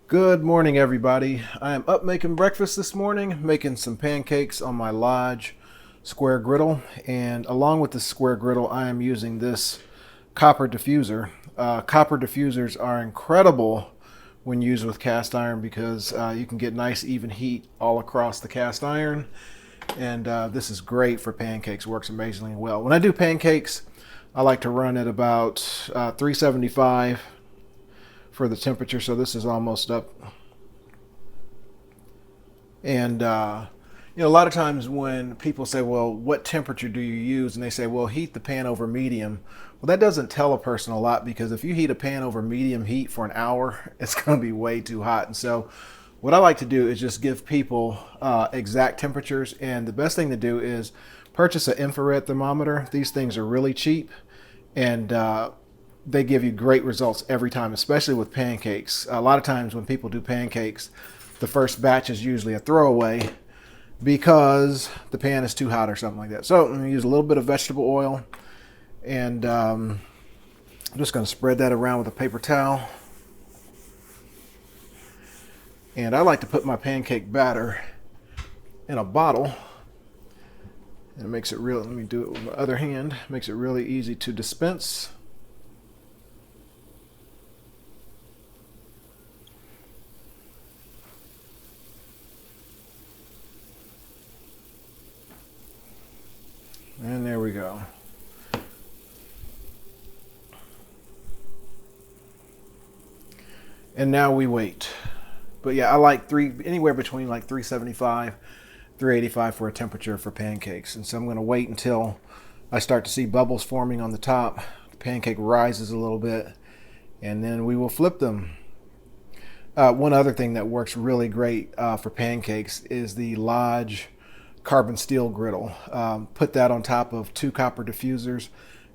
Good morning, everybody. I am up making breakfast this morning, making some pancakes on my Lodge square griddle. And along with the square griddle, I am using this copper diffuser. Copper diffusers are incredible when used with cast iron because you can get nice even heat all across the cast iron. And this is great for pancakes, works amazingly well. When I do pancakes, I like to run at about 375 for the temperature, so this is almost up. And a lot of times when people say, well, what temperature do you use, and they say, well, heat the pan over medium. Well, that doesn't tell a person a lot, because if you heat a pan over medium heat for an hour, it's going to be way too hot. And so what I like to do is just give people exact temperatures, and the best thing to do is purchase an infrared thermometer. These things are really cheap, and they give you great results every time, especially with pancakes. A lot of times when people do pancakes, the first batch is usually a throwaway because the pan is too hot or something like that. So I'm going to use a little bit of vegetable oil, and I'm just going to spread that around with a paper towel. And I like to put my pancake batter in a bottle. And it makes it real, let me do it with my other hand, makes it really easy to dispense. And there we go. And now we wait. But yeah, I like anywhere between like 375, 385 for a temperature for pancakes. And so I'm going to wait until I start to see bubbles forming on the top. The pancake rises a little bit, and then we will flip them. One other thing that works really great for pancakes is the Lodge carbon steel griddle. Put that on top of 2 copper diffusers,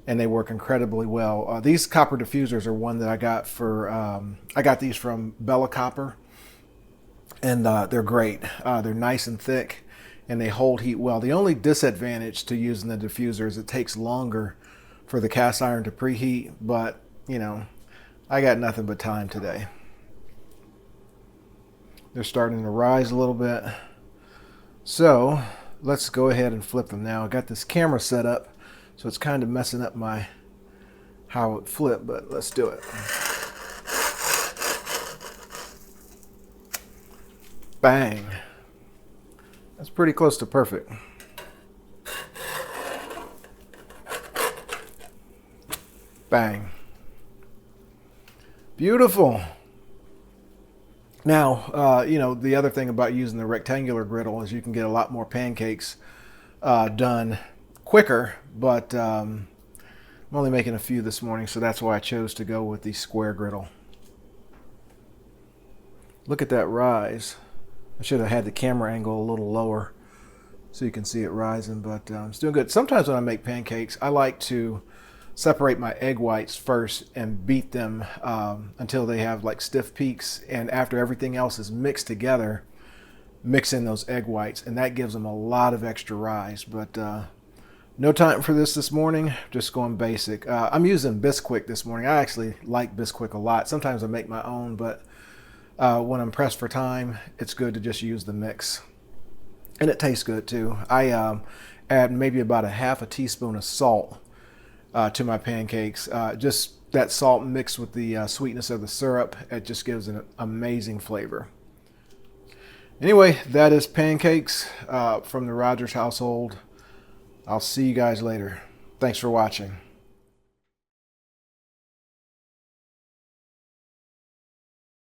and they work incredibly well. These copper diffusers are one that I got for I got these from Bella Copper, and they're great. They're nice and thick, and they hold heat well. The only disadvantage to using the diffuser is it takes longer for the cast iron to preheat, but I got nothing but time today. They're starting to rise a little bit, so let's go ahead and flip them now. I got this camera set up, so it's kind of messing up how it flip, but let's do it. Bang. That's pretty close to perfect. Bang. Beautiful. Now, the other thing about using the rectangular griddle is you can get a lot more pancakes done quicker, but I'm only making a few this morning, so that's why I chose to go with the square griddle. Look at that rise. I should have had the camera angle a little lower so you can see it rising, but it's doing good. Sometimes when I make pancakes, I like to separate my egg whites first and beat them until they have like stiff peaks, and after everything else is mixed together, mix in those egg whites, and that gives them a lot of extra rise. But no time for this morning, just going basic. I'm using Bisquick this morning. I actually like Bisquick a lot. Sometimes I make my own, but when I'm pressed for time, it's good to just use the mix, and it tastes good too. I add maybe about a half a teaspoon of salt to my pancakes. Just that salt mixed with the sweetness of the syrup, it just gives an amazing flavor. Anyway, that is pancakes from the Rogers household. I'll see you guys later. Thanks for watching.